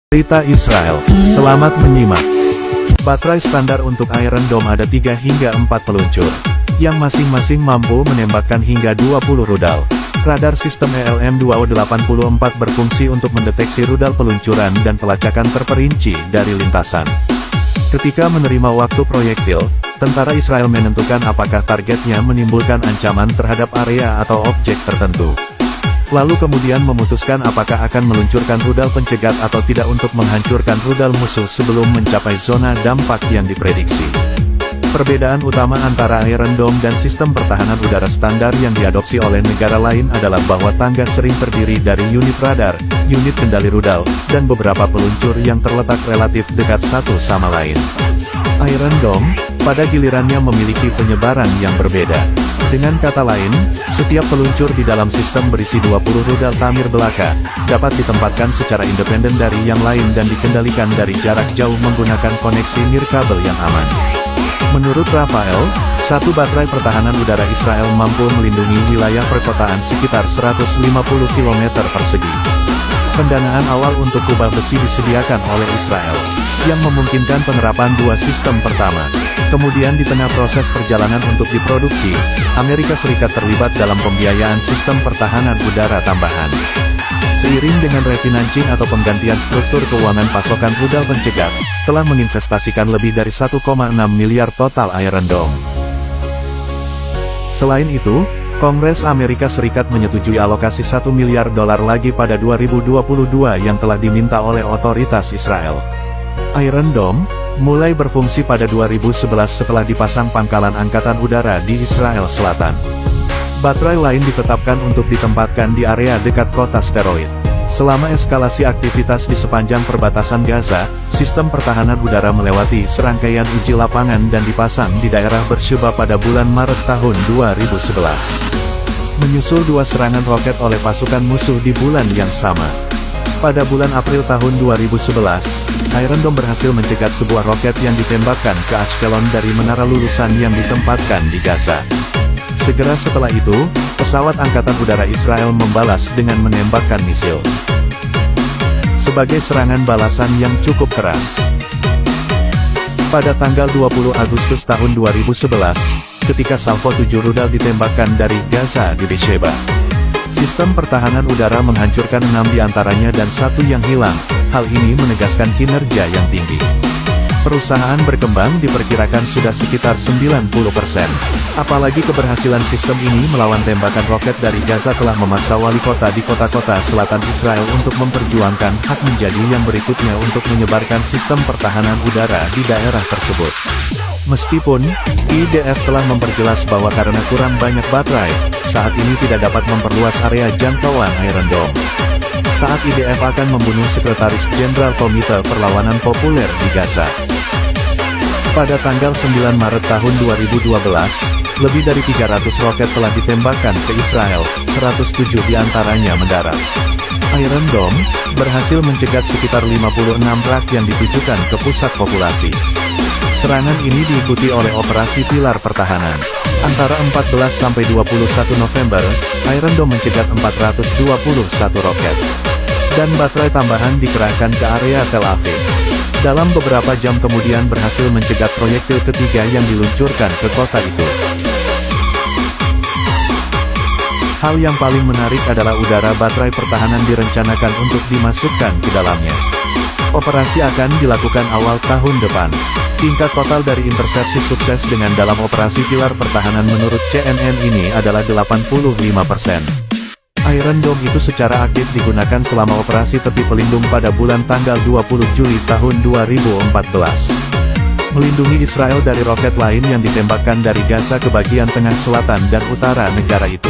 Berita Israel, selamat menyimak. Baterai standar untuk Iron Dome ada 3 hingga 4 peluncur, yang masing-masing mampu menembakkan hingga 20 rudal. Radar sistem ELM-2O84 berfungsi untuk mendeteksi rudal peluncuran dan pelacakan terperinci dari lintasan. Ketika menerima waktu proyektil, tentara Israel menentukan apakah targetnya menimbulkan ancaman terhadap area atau objek tertentu. Lalu kemudian memutuskan apakah akan meluncurkan rudal pencegat atau tidak untuk menghancurkan rudal musuh sebelum mencapai zona dampak yang diprediksi. Perbedaan utama antara Iron Dome dan sistem pertahanan udara standar yang diadopsi oleh negara lain adalah bahwa tangga sering terdiri dari unit radar, unit kendali rudal, dan beberapa peluncur yang terletak relatif dekat satu sama lain. Iron Dome, pada gilirannya memiliki penyebaran yang berbeda. Dengan kata lain, setiap peluncur di dalam sistem berisi 20 rudal tamir belaka, dapat ditempatkan secara independen dari yang lain dan dikendalikan dari jarak jauh menggunakan koneksi nirkabel yang aman. Menurut Rafael, satu baterai pertahanan udara Israel mampu melindungi wilayah perkotaan sekitar 150 km persegi. Pendanaan awal untuk kubah besi disediakan oleh Israel, yang memungkinkan penerapan dua sistem pertama. Kemudian di tengah proses perjalanan untuk diproduksi, Amerika Serikat terlibat dalam pembiayaan sistem pertahanan udara tambahan. Seiring dengan refinancing atau penggantian struktur keuangan pasokan rudal pencegat, telah menginvestasikan lebih dari 1,6 miliar total Iron Dome. Selain itu, Kongres Amerika Serikat menyetujui alokasi $1 miliar lagi pada 2022 yang telah diminta oleh otoritas Israel. Iron Dome mulai berfungsi pada 2011 setelah dipasang pangkalan angkatan udara di Israel Selatan. Baterai lain ditetapkan untuk ditempatkan di area dekat kota steroid. Selama eskalasi aktivitas di sepanjang perbatasan Gaza, sistem pertahanan udara melewati serangkaian uji lapangan dan dipasang di daerah Beersheba pada bulan Maret tahun 2011. Menyusul dua serangan roket oleh pasukan musuh di bulan yang sama. Pada bulan April tahun 2011, Iron Dome berhasil mencegat sebuah roket yang ditembakkan ke Ashkelon dari menara lulusan yang ditempatkan di Gaza. Segera setelah itu, pesawat Angkatan Udara Israel membalas dengan menembakkan misil. Sebagai serangan balasan yang cukup keras. Pada tanggal 20 Agustus tahun 2011, ketika salvo 7 rudal ditembakkan dari Gaza di Beersheba, sistem pertahanan udara menghancurkan 6 diantaranya dan 1 yang hilang. Hal ini menegaskan kinerja yang tinggi. Perusahaan berkembang diperkirakan sudah sekitar 90%. Apalagi keberhasilan sistem ini melawan tembakan roket dari Gaza telah memaksa wali kota di kota-kota selatan Israel untuk memperjuangkan hak menjadi yang berikutnya untuk menyebarkan sistem pertahanan udara di daerah tersebut. Meskipun IDF telah memperjelas bahwa karena kurang banyak baterai, saat ini tidak dapat memperluas area jangkauan Iron Dome. Saat IDF akan membunuh Sekretaris Jenderal Komite Perlawanan Populer di Gaza. Pada tanggal 9 Maret tahun 2012, lebih dari 300 roket telah ditembakkan ke Israel, 107 diantaranya mendarat. Iron Dome berhasil mencegat sekitar 56 rak yang ditujukan ke pusat populasi. Serangan ini diikuti oleh operasi pilar pertahanan. Antara 14 sampai 21 November, Iron Dome mencegat 421 roket. Dan baterai tambahan dikerahkan ke area Tel Aviv. Dalam beberapa jam kemudian berhasil mencegat proyektil ketiga yang diluncurkan ke kota itu. Hal yang paling menarik adalah udara baterai pertahanan direncanakan untuk dimasukkan ke dalamnya. Operasi akan dilakukan awal tahun depan. Tingkat total dari intersepsi sukses dengan dalam operasi pilar pertahanan menurut CNN ini adalah 85%. Iron Dome itu secara aktif digunakan selama operasi tepi pelindung pada bulan tanggal 20 Juli tahun 2014. Melindungi Israel dari roket lain yang ditembakkan dari Gaza ke bagian tengah selatan dan utara negara itu.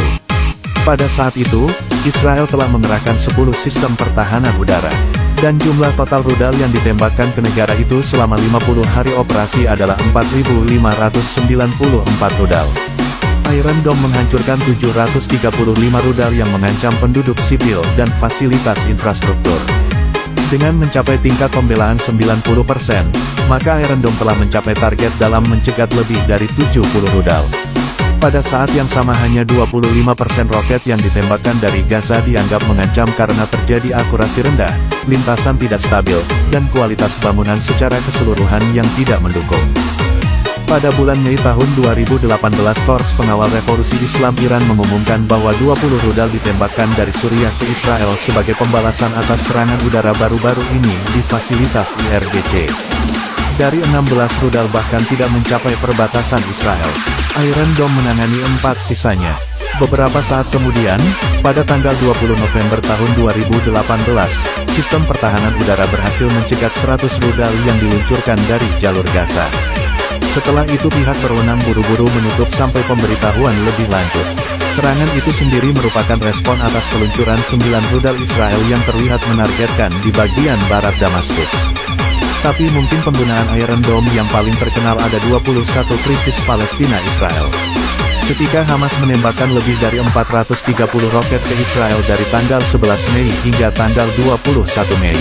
Pada saat itu, Israel telah mengerahkan 10 sistem pertahanan udara. Dan jumlah total rudal yang ditembakkan ke negara itu selama 50 hari operasi adalah 4.594 rudal. Iron Dome menghancurkan 735 rudal yang mengancam penduduk sipil dan fasilitas infrastruktur. Dengan mencapai tingkat pembelaan 90%, maka Iron Dome telah mencapai target dalam mencegat lebih dari 70 rudal. Pada saat yang sama hanya 25% roket yang ditembakkan dari Gaza dianggap mengancam karena terjadi akurasi rendah, lintasan tidak stabil, dan kualitas bangunan secara keseluruhan yang tidak mendukung. Pada bulan Mei tahun 2018 Korps Pengawal Revolusi Islam Iran mengumumkan bahwa 20 rudal ditembakkan dari Suriah ke Israel sebagai pembalasan atas serangan udara baru-baru ini di fasilitas IRGC. Dari 16 rudal bahkan tidak mencapai perbatasan Israel. Iron Dome menangani 4 sisanya. Beberapa saat kemudian, pada tanggal 20 November tahun 2018, sistem pertahanan udara berhasil mencegat 100 rudal yang diluncurkan dari jalur Gaza. Setelah itu pihak berwenang buru-buru menutup sampai pemberitahuan lebih lanjut. Serangan itu sendiri merupakan respon atas peluncuran 9 rudal Israel yang terlihat menargetkan di bagian barat Damaskus. Tapi mungkin penggunaan Iron Dome yang paling terkenal ada 21 krisis Palestina-Israel. Ketika Hamas menembakkan lebih dari 430 roket ke Israel dari tanggal 11 Mei hingga tanggal 21 Mei.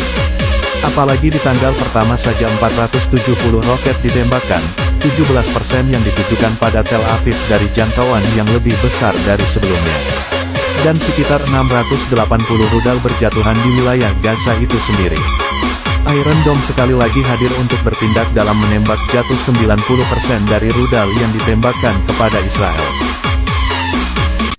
Apalagi di tanggal pertama saja 470 roket ditembakkan, 17% yang ditujukan pada Tel Aviv dari jangkauan yang lebih besar dari sebelumnya. Dan sekitar 680 rudal berjatuhan di wilayah Gaza itu sendiri. Iron Dome sekali lagi hadir untuk bertindak dalam menembak jatuh 90% dari rudal yang ditembakkan kepada Israel.